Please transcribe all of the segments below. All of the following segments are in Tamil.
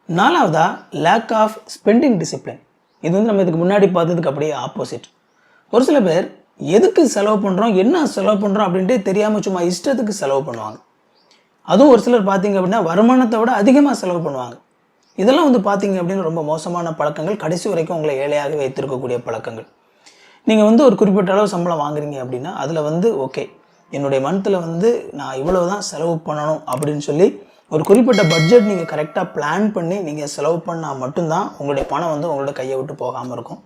4வதா லேக் ஆஃப் ஸ்பெண்டிங் டிசிப்ளின். இது வந்து நம்ம இதுக்கு முன்னாடி பார்த்ததுக்கு அப்படியே ஆப்போசிட். ஒரு சில பேர் எதுக்கு செலவு பண்ணுறோம், என்ன செலவு பண்ணுறோம் அப்படின்ட்டு தெரியாமல் சும்மா இஷ்டத்துக்கு செலவு பண்ணுவாங்க. அதுவும் ஒரு சிலர் பார்த்தீங்க அப்படின்னா வருமானத்தை விட அதிகமாக செலவு பண்ணுவாங்க. இதெல்லாம் வந்து பார்த்தீங்க அப்படின்னு ரொம்ப மோசமான பழக்கங்கள், கடைசி வரைக்கும் உங்களை ஏழையாக வைத்திருக்கக்கூடிய பழக்கங்கள். நீங்கள் வந்து ஒரு குறிப்பிட்ட அளவு சம்பளம் வாங்குறீங்க அப்படின்னா அதில் வந்து ஓகே, என்னுடைய மந்த்தில் வந்து நான் இவ்வளவு தான் செலவு பண்ணணும் அப்படின்னு சொல்லி ஒரு குறிப்பிட்ட பட்ஜெட் நீங்கள் கரெக்டாக பிளான் பண்ணி நீங்கள் செலவு பண்ணால் மட்டும்தான் உங்களுடைய பணம் வந்து உங்களோட கையை விட்டு போகாமல் இருக்கும்.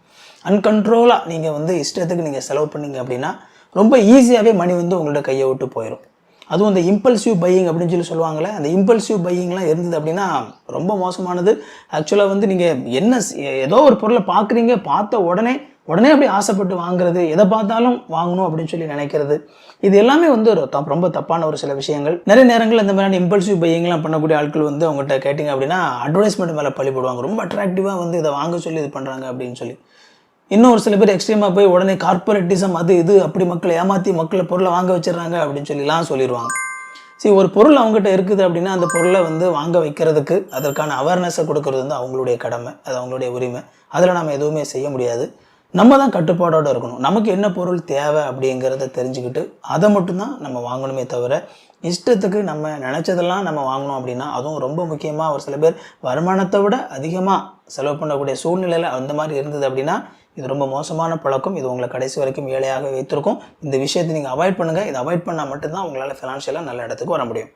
அன்கண்ட்ரோலாக நீங்கள் வந்து இஷ்டத்துக்கு நீங்கள் செலவு பண்ணீங்க அப்படின்னா ரொம்ப ஈஸியாகவே மணி வந்து உங்களோட கையை விட்டு போயிடும். அதுவும் இந்த இம்பல்சிவ் பையிங் அப்படின்னு சொல்லி சொல்லுவாங்களே, அந்த இம்பல்சிவ் பையிங்லாம் இருந்தது அப்படின்னா ரொம்ப மோசமானது. ஆக்சுவலாக வந்து நீங்கள் ஏதோ ஒரு பொருளை பார்க்குறீங்க, பார்த்த உடனே அப்படியே ஆசைப்பட்டு வாங்குறது, எதை பார்த்தாலும் வாங்கணும் அப்படின்னு சொல்லி நினைக்கிறது, இது எல்லாமே வந்து ஒரு ரொம்ப தப்பான ஒரு சில விஷயங்கள். நிறைய நேரங்கள் இந்த மாதிரியான இம்பல்சிவ் பையிங்லாம் பண்ணக்கூடிய ஆட்கள் வந்து அவங்ககிட்ட கேட்டிங்க அப்படின்னா அட்வர்டைஸ்மெண்ட் மேலே பழி போடுவாங்க. ரொம்ப அட்ராக்டிவாக வந்து இதை வாங்க சொல்லி இது பண்ணுறாங்க அப்படின்னு சொல்லி. இன்னும் ஒரு சில பேர் எக்ஸ்ட்ரீமாக போய் உடனே கார்பரேட்டிசம் அது இது அப்படி மக்களை ஏமாற்றி மக்களை பொருளை வாங்க வச்சிடறாங்க அப்படின்னு சொல்லிலாம் சொல்லிடுவாங்க. சரி, ஒரு பொருள் அவங்ககிட்ட இருக்குது அப்படின்னா அந்த பொருளை வந்து வாங்க வைக்கிறதுக்கு அதற்கான அவேர்னஸை கொடுக்கறது வந்து அவங்களுடைய கடமை, அது அவங்களுடைய உரிமை. அதில் நம்ம எதுவுமே செய்ய முடியாது. நம்ம தான் கட்டுப்பாடோடு இருக்கணும். நமக்கு என்ன பொருள் தேவை அப்படிங்கிறத தெரிஞ்சுக்கிட்டு அதை மட்டும்தான் நம்ம வாங்கணுமே தவிர இஷ்டத்துக்கு நம்ம நினச்சதெல்லாம் நம்ம வாங்கணும் அப்படின்னா, அதுவும் ரொம்ப முக்கியமாக ஒரு சில பேர் வருமானத்தை விட அதிகமாக செலவு பண்ணக்கூடிய சூழ்நிலையில் அந்த மாதிரி இருந்தது அப்படின்னா இது ரொம்ப மோசமான பழக்கம். இது உங்களை கடைசி வரைக்கும் ஏழையாக வைத்திருக்கும். இந்த விஷயத்தை நீங்கள் அவாய்ட் பண்ணுங்கள். இதை அவாய்ட் பண்ணால் மட்டும்தான் உங்களால் ஃபினான்ஷியலாக நல்ல இடத்துக்கு வர முடியும்.